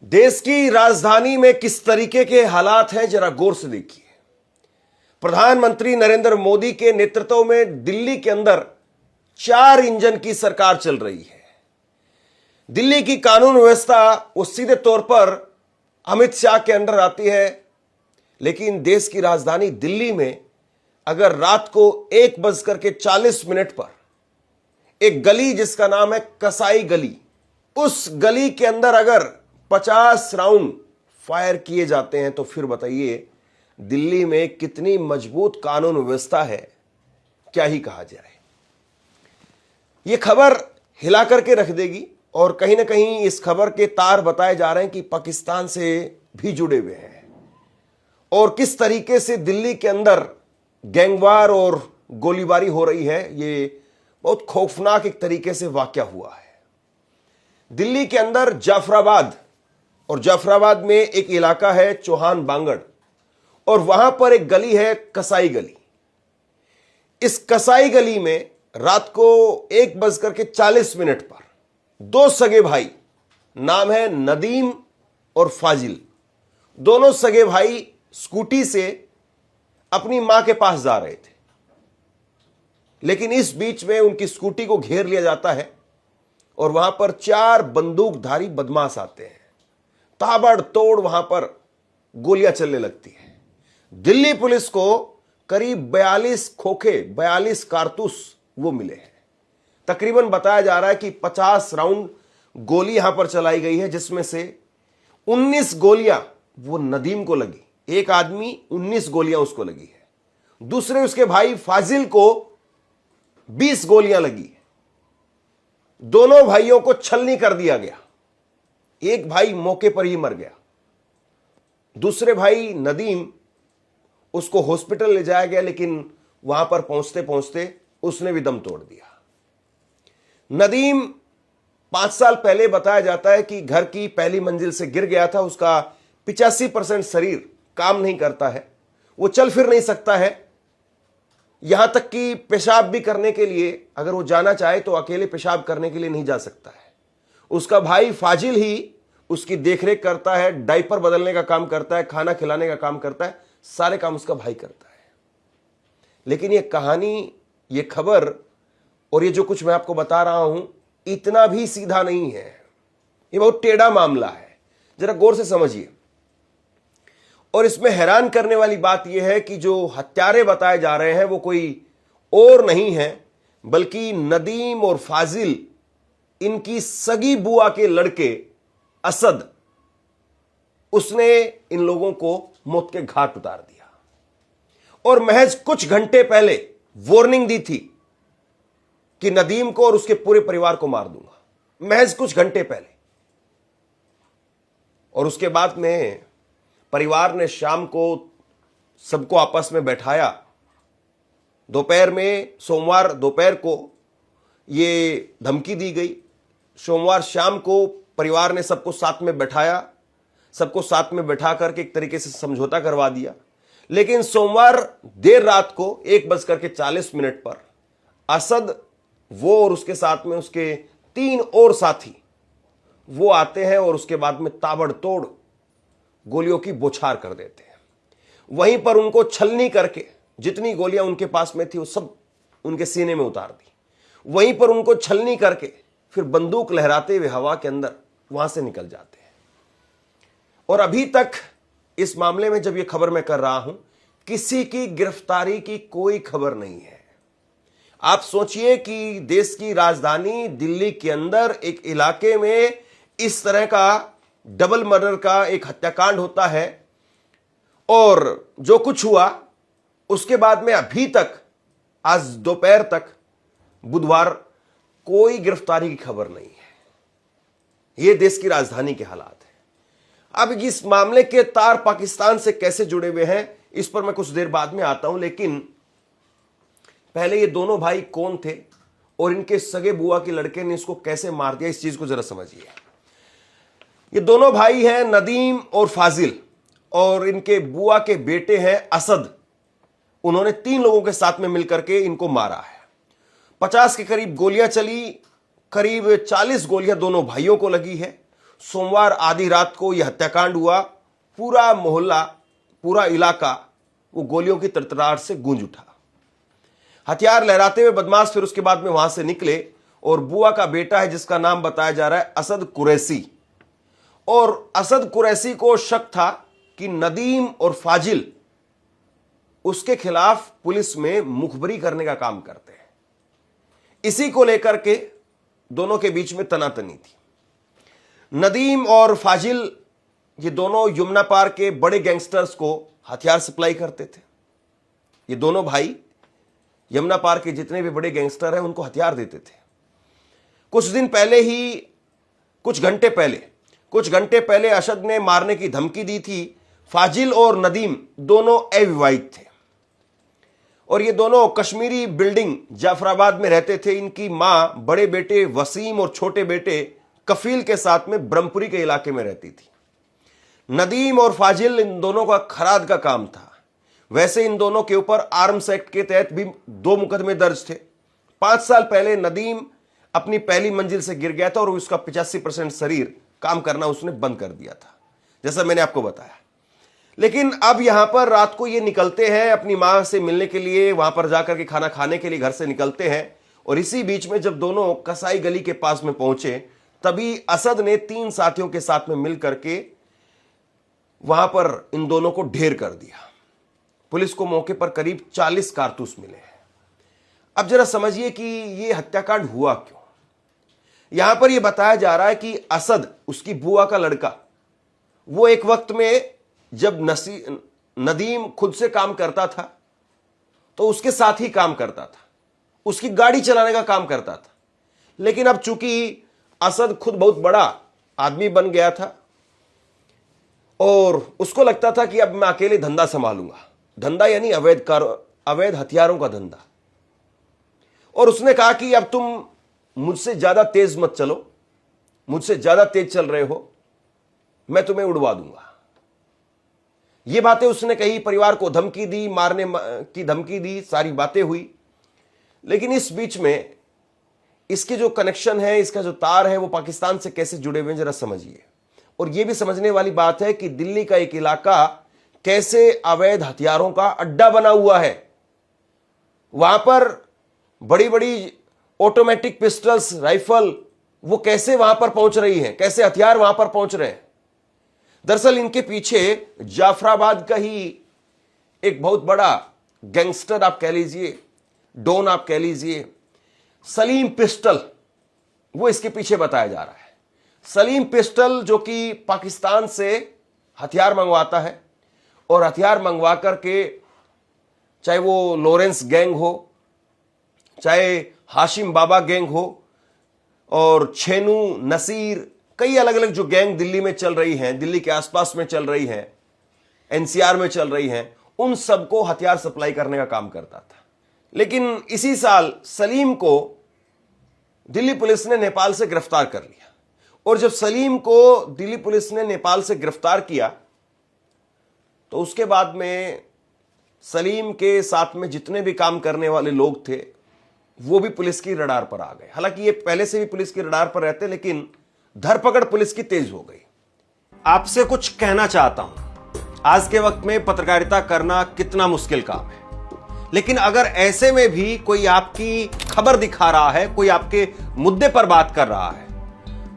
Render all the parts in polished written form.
देश की राजधानी में किस तरीके के हालात हैं जरा गौर से देखिए। प्रधानमंत्री नरेंद्र मोदी के नेतृत्व में दिल्ली के अंदर 4 इंजन की सरकार चल रही है। दिल्ली की कानून व्यवस्था वो सीधे तौर पर अमित शाह के अंडर आती है, लेकिन देश की राजधानी दिल्ली में अगर रात को 1:40 पर एक गली जिसका नाम है कसाई गली, उस गली के अंदर अगर 50 राउंड फायर किए जाते हैं तो फिर बताइए दिल्ली में कितनी मजबूत कानून व्यवस्था है, क्या ही कहा जाए। यह खबर हिला करके रख देगी और कहीं ना कहीं इस खबर के तार बताए जा रहे हैं कि पाकिस्तान से भी जुड़े हुए हैं और किस तरीके से दिल्ली के अंदर गैंगवार और गोलीबारी हो रही है। ये बहुत खौफनाक एक तरीके से वाकया हुआ है। दिल्ली के अंदर जाफराबाद, और जाफराबाद में एक इलाका है चौहान बांगड़, और वहां पर एक गली है कसाई गली। इस कसाई गली में रात को 1:40 पर 2 सगे भाई, नाम है नदीम और फाजिल, दोनों सगे भाई स्कूटी से अपनी मां के पास जा रहे थे, लेकिन इस बीच में उनकी स्कूटी को घेर लिया जाता है और वहां पर 4 बंदूकधारी बदमाश आते हैं। ताबड़तोड़ वहां पर गोलियां चलने लगती हैं। दिल्ली पुलिस को करीब 42 खोखे, 42 कारतूस वो मिले हैं। तकरीबन बताया जा रहा है कि 50 राउंड गोली यहां पर चलाई गई है, जिसमें से 19 गोलियां वो नदीम को लगी। एक आदमी 19 गोलियां उसको लगी है। दूसरे उसके भाई फाजिल को 20 गोलियां लगी। दोनों भाइयों को छलनी कर दिया गया। एक भाई मौके पर ही मर गया। दूसरे भाई नदीम, उसको हॉस्पिटल ले जाया गया, लेकिन वहां पर पहुंचते पहुंचते उसने भी दम तोड़ दिया। नदीम 5 साल पहले बताया जाता है कि घर की पहली मंजिल से गिर गया था। उसका 85% शरीर काम नहीं करता है, वो चल फिर नहीं सकता है। यहां तक कि पेशाब भी करने के लिए अगर वो जाना चाहे तो अकेले पेशाब करने के लिए नहीं जा सकता है। उसका भाई फाजिल ही उसकी देखरेख करता है, डायपर बदलने का काम करता है, खाना खिलाने का काम करता है, सारे काम उसका भाई करता है। लेकिन ये कहानी, ये खबर और ये जो कुछ मैं आपको बता रहा हूं, इतना भी सीधा नहीं है। ये बहुत टेढ़ा मामला है, जरा गौर से समझिए। और इसमें हैरान करने वाली बात यह है कि जो हत्यारे बताए जा रहे हैं वो कोई और नहीं है बल्कि नदीम और फाजिल, इनकी सगी बुआ के लड़के असद, उसने इन लोगों को मौत के घाट उतार दिया। और महज कुछ घंटे पहले वार्निंग दी थी कि नदीम को और उसके पूरे परिवार को मार दूंगा, महज कुछ घंटे पहले। और उसके बाद में परिवार ने शाम को सबको आपस में बैठाया। दोपहर में, सोमवार दोपहर को ये धमकी दी गई। सोमवार शाम को परिवार ने सबको साथ में बैठाया, सबको साथ में बैठा करके एक तरीके से समझौता करवा दिया। लेकिन सोमवार देर रात को 1:40 पर असद, वो और उसके साथ में उसके 3 और साथी वो आते हैं और उसके बाद में ताबड़तोड़ गोलियों की बौछार कर देते हैं। वहीं पर उनको छलनी करके जितनी गोलियां उनके पास में थी वो सब उनके सीने में उतार दी। वहीं पर उनको छलनी करके फिर बंदूक लहराते हुए हवा के अंदर वहां से निकल जाते हैं। और अभी तक इस मामले में जब ये खबर मैं कर रहा हूं, किसी की गिरफ्तारी की कोई खबर नहीं है। आप सोचिए कि देश की राजधानी दिल्ली के अंदर एक इलाके में इस तरह का डबल मर्डर का एक हत्याकांड होता है, और जो कुछ हुआ उसके बाद में अभी तक, आज दोपहर तक, बुधवार, कोई गिरफ्तारी की खबर नहीं है। यह देश की राजधानी के हालात है। अब इस मामले के तार पाकिस्तान से कैसे जुड़े हुए हैं इस पर मैं कुछ देर बाद में आता हूं, लेकिन पहले ये दोनों भाई कौन थे और इनके सगे बुआ के लड़के ने इसको कैसे मार दिया, इस चीज को जरा समझिए। ये दोनों भाई हैं नदीम और फाजिल, और इनके बुआ के बेटे हैं असद। उन्होंने 3 लोगों के साथ में मिलकर के इनको मारा है। 50 के करीब गोलियां चली, करीब 40 गोलियां दोनों भाइयों को लगी है। सोमवार आधी रात को यह हत्याकांड हुआ। पूरा मोहल्ला, पूरा इलाका वो गोलियों की तड़तड़ाहट से गूंज उठा। हथियार लहराते हुए बदमाश फिर उसके बाद में वहां से निकले और बुआ का बेटा है जिसका नाम बताया जा रहा है असद कुरैशी। और असद कुरैशी को शक था कि नदीम और फाजिल उसके खिलाफ पुलिस में मुखबरी करने का काम करते हैं। इसी को लेकर के दोनों के बीच में तनातनी थी। नदीम और फाजिल ये दोनों यमुना पार के बड़े गैंगस्टर्स को हथियार सप्लाई करते थे। ये दोनों भाई यमुना पार के जितने भी बड़े गैंगस्टर हैं उनको हथियार देते थे। कुछ घंटे पहले असद ने मारने की धमकी दी थी। फाजिल और नदीम दोनों अविवाहित थे और ये दोनों कश्मीरी बिल्डिंग जाफराबाद में रहते थे। इनकी मां बड़े बेटे वसीम और छोटे बेटे कफील के साथ में ब्रह्मपुरी के इलाके में रहती थी। नदीम और फाजिल इन दोनों का खराद का काम था। वैसे इन दोनों के ऊपर आर्म्स एक्ट के तहत भी 2 मुकदमे दर्ज थे। 5 साल पहले नदीम अपनी पहली मंजिल से गिर गया था और उसका 85% शरीर काम करना उसने बंद कर दिया था, जैसा मैंने आपको बताया। लेकिन अब यहां पर रात को ये निकलते हैं अपनी मां से मिलने के लिए, वहां पर जाकर के खाना खाने के लिए घर से निकलते हैं। और इसी बीच में जब दोनों कसाई गली के पास में पहुंचे तभी असद ने 3 साथियों के साथ में मिल करके वहां पर इन दोनों को ढेर कर दिया। पुलिस को मौके पर करीब 40 कारतूस मिले हैं। अब जरा समझिए कि यह हत्याकांड हुआ क्यों। यहां पर यह बताया जा रहा है कि असद, उसकी बुआ का लड़का, वो एक वक्त में जब नदीम खुद से काम करता था तो उसके साथ ही काम करता था, उसकी गाड़ी चलाने का काम करता था। लेकिन अब चूंकि असद खुद बहुत बड़ा आदमी बन गया था और उसको लगता था कि अब मैं अकेले धंधा संभालूंगा। धंधा यानी अवैध हथियारों का धंधा। और उसने कहा कि अब तुम मुझसे ज्यादा तेज मत चलो, मुझसे ज्यादा तेज चल रहे हो, मैं तुम्हें उड़वा दूंगा। ये बातें उसने कही, परिवार को धमकी दी, मारने की धमकी दी, सारी बातें हुई। लेकिन इस बीच में इसके जो कनेक्शन है, इसका जो तार है वो पाकिस्तान से कैसे जुड़े हुए हैं जरा समझिए। और यह भी समझने वाली बात है कि दिल्ली का एक इलाका कैसे अवैध हथियारों का अड्डा बना हुआ है। वहां पर बड़ी बड़ी ऑटोमेटिक पिस्टल्स, राइफल, वो कैसे वहां पर पहुंच रही हैं, कैसे हथियार वहां पर पहुंच रहे हैं। दरअसल इनके पीछे जाफराबाद का ही एक बहुत बड़ा गैंगस्टर आप कह लीजिए, डॉन आप कह लीजिए, सलीम पिस्टल, वो इसके पीछे बताया जा रहा है। सलीम पिस्टल जो कि पाकिस्तान से हथियार मंगवाता है और हथियार मंगवा करके, चाहे वो लॉरेंस गैंग हो, चाहे हाशिम बाबा गैंग हो और छेनू, नसीर, कई अलग अलग जो गैंग दिल्ली में चल रही हैं, दिल्ली के आसपास में चल रही हैं, एनसीआर में चल रही हैं, उन सबको हथियार सप्लाई करने का काम करता था। लेकिन इसी साल सलीम को दिल्ली पुलिस ने नेपाल से गिरफ्तार कर लिया। और जब सलीम को दिल्ली पुलिस ने नेपाल से गिरफ्तार किया तो उसके बाद में सलीम के साथ में जितने भी काम करने वाले लोग थे वो भी पुलिस की रडार पर आ गए। हालांकि ये पहले से भी पुलिस की रडार पर रहते, लेकिन धरपकड़ पुलिस की तेज हो गई। आपसे कुछ कहना चाहता हूं, आज के वक्त में पत्रकारिता करना कितना मुश्किल काम है, लेकिन अगर ऐसे में भी कोई आपकी खबर दिखा रहा है, कोई आपके मुद्दे पर बात कर रहा है,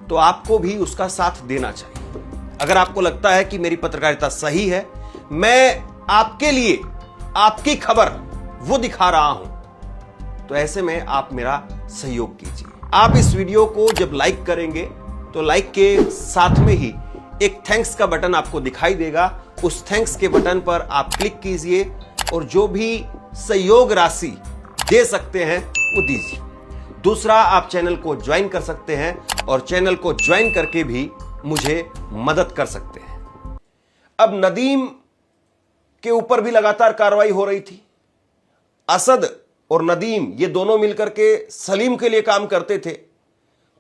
तो आपको भी उसका साथ देना चाहिए। अगर आपको लगता है कि मेरी पत्रकारिता सही है, मैं आपके लिए आपकी खबर वो दिखा रहा हूं, तो ऐसे में आप मेरा सहयोग कीजिए। आप इस वीडियो को जब लाइक करेंगे तो लाइक के साथ में ही एक थैंक्स का बटन आपको दिखाई देगा। उस थैंक्स के बटन पर आप क्लिक कीजिए और जो भी सहयोग राशि दे सकते हैं वो दीजिए। दूसरा, आप चैनल को ज्वाइन कर सकते हैं और चैनल को ज्वाइन करके भी मुझे मदद कर सकते हैं। अब नदीम के ऊपर भी लगातार कार्रवाई हो रही थी। असद और नदीम ये दोनों मिलकर के सलीम के लिए काम करते थे,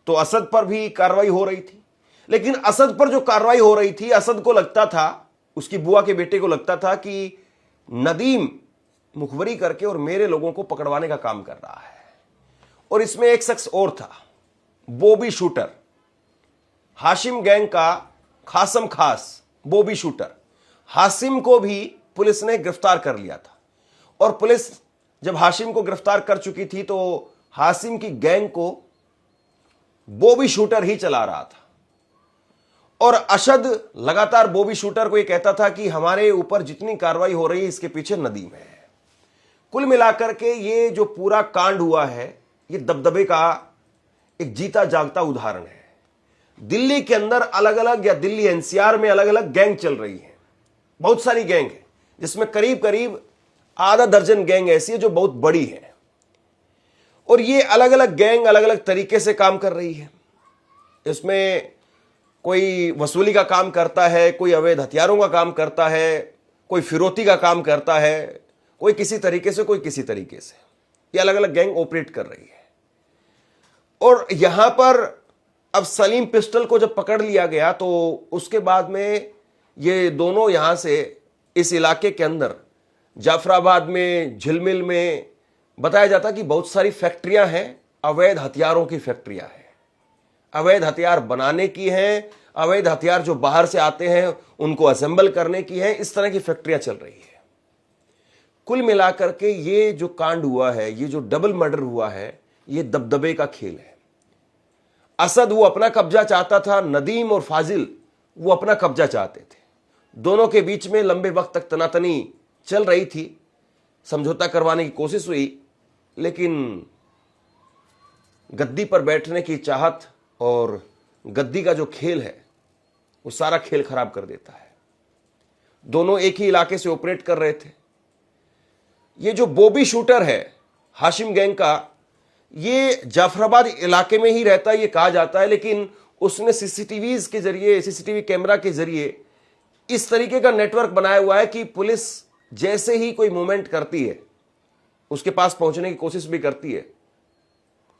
तो असद पर भी कार्रवाई हो रही थी। लेकिन असद पर जो कार्रवाई हो रही थी, असद को लगता था, उसकी बुआ के बेटे को लगता था कि नदीम मुखबरी करके और मेरे लोगों को पकड़वाने का काम कर रहा है। और इसमें एक शख्स और था, बॉबी शूटर। हाशिम गैंग का खासम खास बॉबी शूटर हाशिम को भी पुलिस ने गिरफ्तार कर लिया था। और पुलिस जब हाशिम को गिरफ्तार कर चुकी थी तो हाशिम की गैंग को बॉबी शूटर ही चला रहा था। और अशद लगातार बॉबी शूटर को यह कहता था कि हमारे ऊपर जितनी कार्रवाई हो रही है इसके पीछे नदीम है। कुल मिलाकर के ये जो पूरा कांड हुआ है ये दबदबे का एक जीता जागता उदाहरण है। दिल्ली के अंदर अलग अलग या दिल्ली एनसीआर में अलग अलग गैंग चल रही है, बहुत सारी गैंग है, जिसमें करीब करीब आधा दर्जन गैंग ऐसी है जो बहुत बड़ी है। और ये अलग अलग गैंग अलग अलग तरीके से काम कर रही है। इसमें कोई वसूली का काम करता है, कोई अवैध हथियारों का काम करता है, कोई फिरौती का काम करता है, कोई किसी तरीके से, कोई किसी तरीके से। ये अलग अलग गैंग ऑपरेट कर रही है। और यहां पर अब सलीम पिस्टल को जब पकड़ लिया गया तो उसके बाद में ये दोनों यहां से इस इलाके के अंदर जाफराबाद में, झिलमिल में बताया जाता कि बहुत सारी फैक्ट्रियां हैं, अवैध हथियारों की फैक्ट्रियां हैं, अवैध हथियार बनाने की हैं, अवैध हथियार जो बाहर से आते हैं उनको असेंबल करने की है, इस तरह की फैक्ट्रियां चल रही है। कुल मिलाकर के ये जो कांड हुआ है, ये जो डबल मर्डर हुआ है, ये दबदबे का खेल है। असद वो अपना कब्जा चाहता था, नदीम और फाजिल वो अपना कब्जा चाहते थे। दोनों के बीच में लंबे वक्त तक तनातनी चल रही थी, समझौता करवाने की कोशिश हुई, लेकिन गद्दी पर बैठने की चाहत और गद्दी का जो खेल है वो सारा खेल खराब कर देता है। दोनों एक ही इलाके से ऑपरेट कर रहे थे। ये जो बॉबी शूटर है हाशिम गैंग का, ये जाफराबाद इलाके में ही रहता है ये कहा जाता है, लेकिन उसने सीसीटीवी कैमरा के जरिए इस तरीके का नेटवर्क बनाया हुआ है कि पुलिस जैसे ही कोई मूवमेंट करती है, उसके पास पहुंचने की कोशिश भी करती है,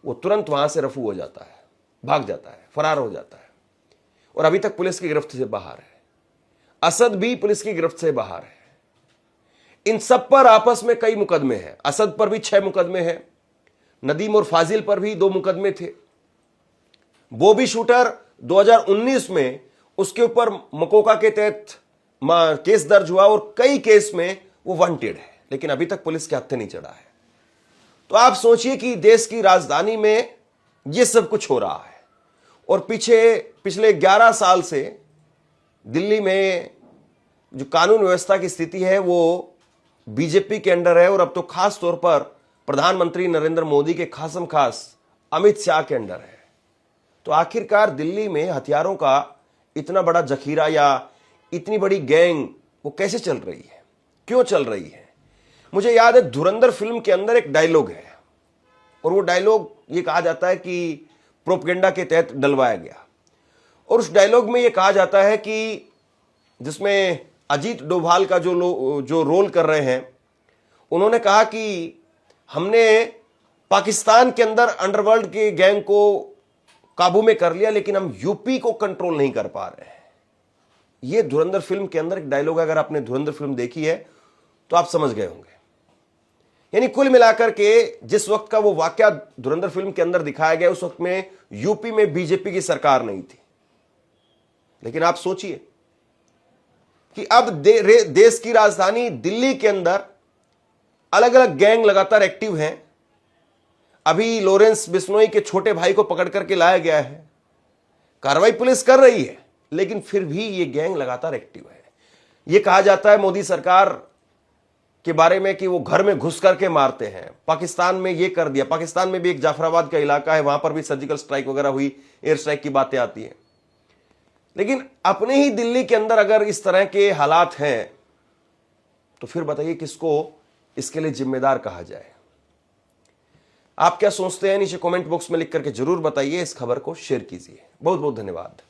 वो तुरंत वहां से रफू हो जाता है, भाग जाता है, फरार हो जाता है। और अभी तक पुलिस की गिरफ्त से बाहर है। असद भी पुलिस की गिरफ्त से बाहर है। इन सब पर आपस में कई मुकदमे हैं। असद पर भी 6 मुकदमे हैं, नदीम और फाजिल पर भी 2 मुकदमे थे। बॉबी शूटर 2019 में उसके ऊपर मकोका के तहत केस दर्ज हुआ और कई केस में वो वांटेड है, लेकिन अभी तक पुलिस के हत्थे नहीं चढ़ा है। तो आप सोचिए कि देश की राजधानी में ये सब कुछ हो रहा है और पिछले 11 साल से दिल्ली में जो कानून व्यवस्था की स्थिति है वो बीजेपी के अंडर है और अब तो खास तौर पर प्रधानमंत्री नरेंद्र मोदी के खासम खास अमित शाह के अंडर है। तो आखिरकार दिल्ली में हथियारों का इतना बड़ा जखीरा या इतनी बड़ी गैंग वो कैसे चल रही है, क्यों चल रही है? मुझे याद है धुरंधर फिल्म के अंदर एक डायलॉग है और वो डायलॉग ये कहा जाता है कि प्रोपेगेंडा के तहत डलवाया गया। और उस डायलॉग में ये कहा जाता है कि जिसमें अजीत डोभाल का जो रोल कर रहे हैं, उन्होंने कहा कि हमने पाकिस्तान के अंदर अंडरवर्ल्ड के गैंग को काबू में कर लिया, लेकिन हम यूपी को कंट्रोल नहीं कर पा रहे हैं। यह धुरंधर फिल्म के अंदर एक डायलॉग है। अगर आपने धुरंधर फिल्म देखी है तो आप समझ गए होंगे। यानी कुल मिलाकर के जिस वक्त का वो वाकया धुरंधर फिल्म के अंदर दिखाया गया, उस वक्त में यूपी में बीजेपी की सरकार नहीं थी। लेकिन आप सोचिए कि अब देश की राजधानी दिल्ली के अंदर अलग अलग गैंग लगातार एक्टिव हैं। अभी लॉरेंस बिश्नोई के छोटे भाई को पकड़ करके लाया गया है। कार्रवाई पुलिस कर रही है, लेकिन फिर भी ये गैंग लगातार एक्टिव है। ये कहा जाता है मोदी सरकार के बारे में कि वो घर में घुस करके मारते हैं। पाकिस्तान में ये कर दिया। पाकिस्तान में भी एक जाफराबाद का इलाका है, वहां पर भी सर्जिकल स्ट्राइक वगैरह हुई, एयर स्ट्राइक की बातें आती हैं। लेकिन अपने ही दिल्ली के अंदर अगर इस तरह के हालात हैं तो फिर बताइए किसको इसके लिए जिम्मेदार कहा जाए? आप क्या सोचते हैं? नीचे कमेंट बॉक्स में लिख करके जरूर बताइए। इस खबर को शेयर कीजिए। बहुत बहुत धन्यवाद।